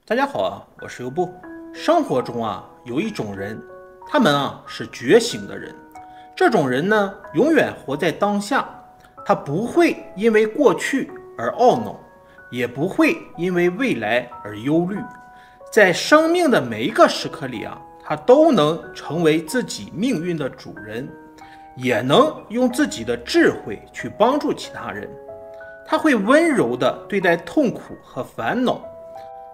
大家好啊，我是优步。生活中有一种人，他们是觉醒的人。这种人呢，永远活在当下，他不会因为过去而懊恼，也不会因为未来而忧虑。在生命的每一个时刻里他都能成为自己命运的主人，也能用自己的智慧去帮助其他人。他会温柔地对待痛苦和烦恼，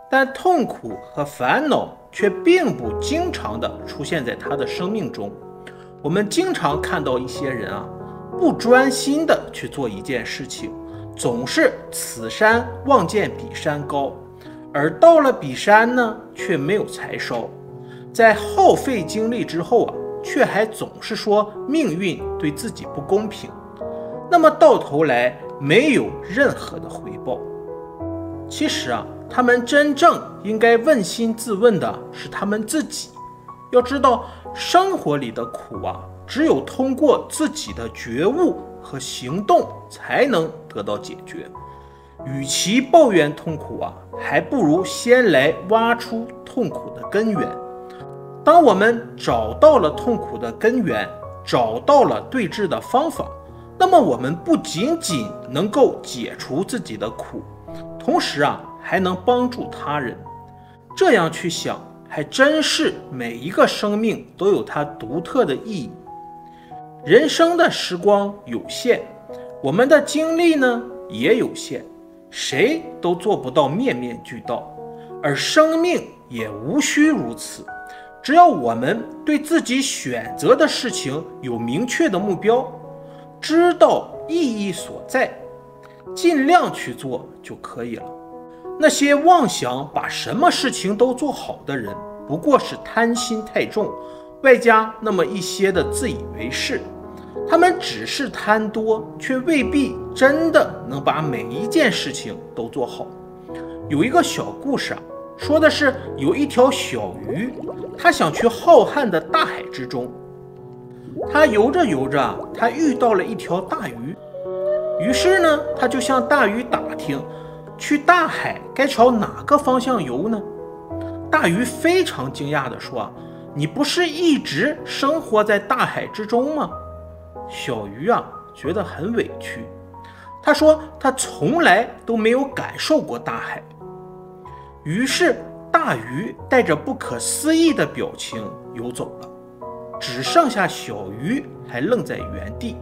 但痛苦和烦恼却并不经常地出现在他的生命中。我们经常看到一些人不专心地去做一件事情，总是此山望见彼山高，而到了彼山呢，却没有柴烧。在耗费精力之后却还总是说命运对自己不公平，那么到头来没有任何的回报。其实他们真正应该问心自问的是他们自己。要知道，生活里的苦只有通过自己的觉悟和行动才能得到解决。与其抱怨痛苦还不如先来挖出痛苦的根源。当我们找到了痛苦的根源，找到了对治的方法，那么我们不仅仅能够解除自己的苦，同时还能帮助他人。这样去想，还真是每一个生命都有它独特的意义。人生的时光有限，我们的精力呢也有限，谁都做不到面面俱到，而生命也无需如此。只要我们对自己选择的事情有明确的目标，知道意义所在，尽量去做就可以了。那些妄想把什么事情都做好的人，不过是贪心太重，外加那么一些的自以为是。他们只是贪多，却未必真的能把每一件事情都做好。有一个小故事说的是有一条小鱼，它想去浩瀚的大海之中。它游着游着，它遇到了一条大鱼。于是呢，它就向大鱼打听，去大海该朝哪个方向游呢？大鱼非常惊讶地说，你不是一直生活在大海之中吗？小鱼觉得很委屈，他说他从来都没有感受过大海。于是大鱼带着不可思议的表情游走了，只剩下小鱼还愣在原地。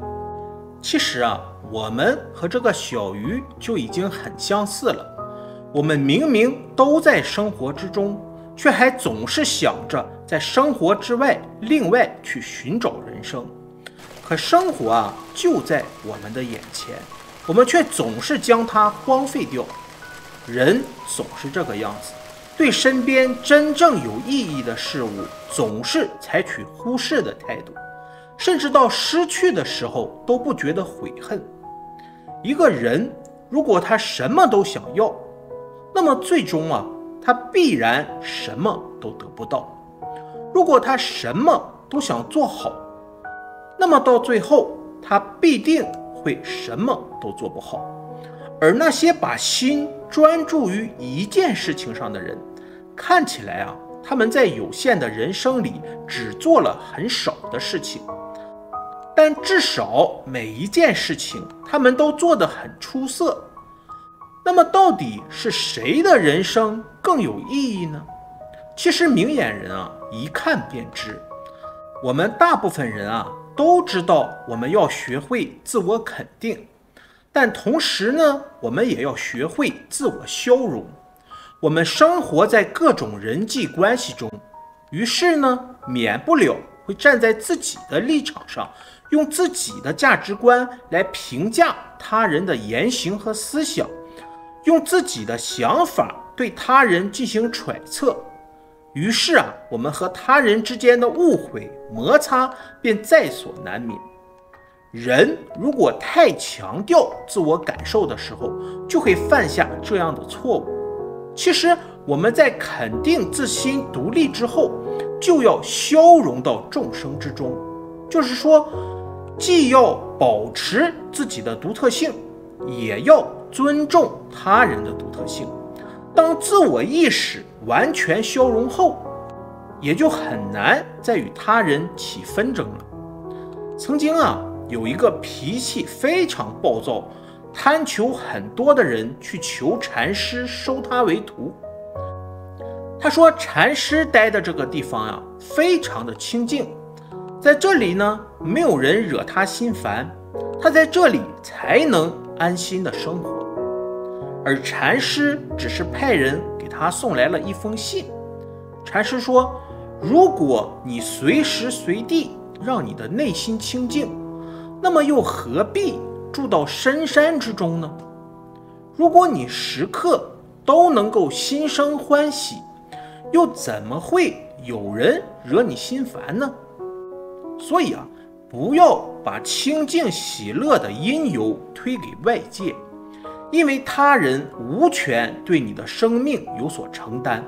其实我们和这个小鱼就已经很相似了。我们明明都在生活之中，却还总是想着在生活之外另外去寻找人生。可生活就在我们的眼前，我们却总是将它荒废掉。人总是这个样子，对身边真正有意义的事物总是采取忽视的态度，甚至到失去的时候都不觉得悔恨。一个人如果他什么都想要，那么最终他必然什么都得不到。如果他什么都想做好，那么到最后他必定会什么都做不好。而那些把心专注于一件事情上的人，看起来他们在有限的人生里只做了很少的事情，但至少每一件事情他们都做得很出色。那么到底是谁的人生更有意义呢？其实明眼人一看便知。我们大部分人都知道我们要学会自我肯定，但同时呢，我们也要学会自我消融。我们生活在各种人际关系中，于是呢，免不了会站在自己的立场上，用自己的价值观来评价他人的言行和思想，用自己的想法对他人进行揣测。于是我们和他人之间的误会摩擦便在所难免。人如果太强调自我感受的时候，就会犯下这样的错误。其实我们在肯定自心独立之后，就要消融到众生之中，就是说，既要保持自己的独特性，也要尊重他人的独特性。当自我意识完全消融后，也就很难再与他人起纷争了。曾经有一个脾气非常暴躁、贪求很多的人去求禅师收他为徒。他说禅师待的这个地方非常的清静，在这里呢没有人惹他心烦，他在这里才能安心的生活。而禅师只是派人给他送来了一封信。禅师说，如果你随时随地让你的内心清静，那么又何必住到深山之中呢？如果你时刻都能够心生欢喜，又怎么会有人惹你心烦呢？所以不要把清净喜乐的因由推给外界，因为他人无权对你的生命有所承担。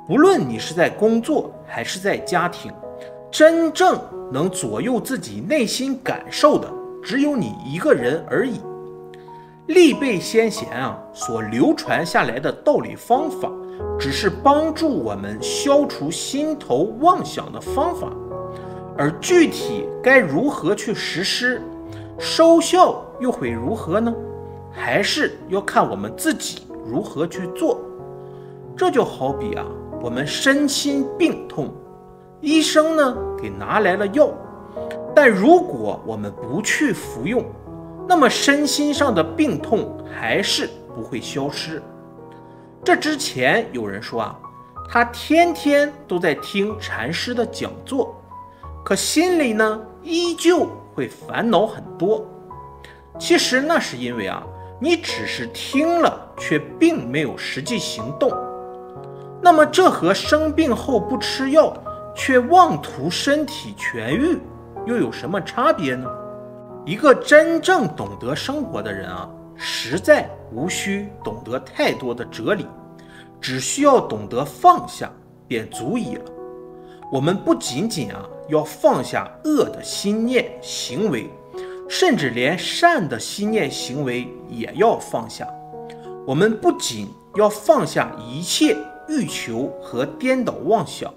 不论你是在工作还是在家庭，真正能左右自己内心感受的只有你一个人而已。历辈先贤所流传下来的道理方法，只是帮助我们消除心头妄想的方法，而具体该如何去实施，收效又会如何呢？还是要看我们自己如何去做。这就好比我们身心病痛，医生呢给拿来了药，但如果我们不去服用，那么身心上的病痛还是不会消失。这之前有人说他天天都在听禅师的讲座，可心里呢依旧会烦恼很多。其实那是因为你只是听了，却并没有实际行动。那么这和生病后不吃药，却妄图身体痊愈，又有什么差别呢？一个真正懂得生活的人实在无需懂得太多的哲理，只需要懂得放下便足矣了。我们不仅仅要放下恶的心念行为，甚至连善的心念行为也要放下。我们不仅要放下一切欲求和颠倒妄想，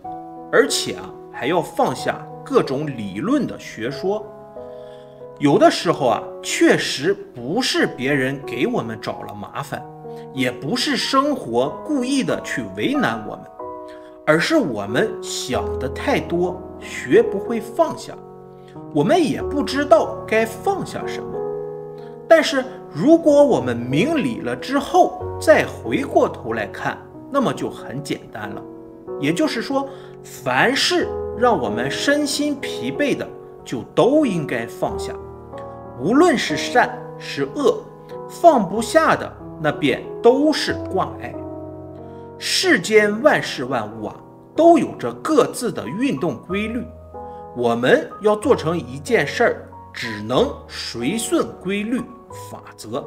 而且还要放下各种理论的学说。有的时候确实不是别人给我们找了麻烦，也不是生活故意的去为难我们，而是我们想的太多，学不会放下，我们也不知道该放下什么。但是如果我们明理了之后，再回过头来看，那么就很简单了。也就是说，凡是让我们身心疲惫的，就都应该放下。无论是善是恶，放不下的，那便都是挂碍。世间万事万物都有着各自的运动规律，我们要做成一件事儿，只能随顺规律法则。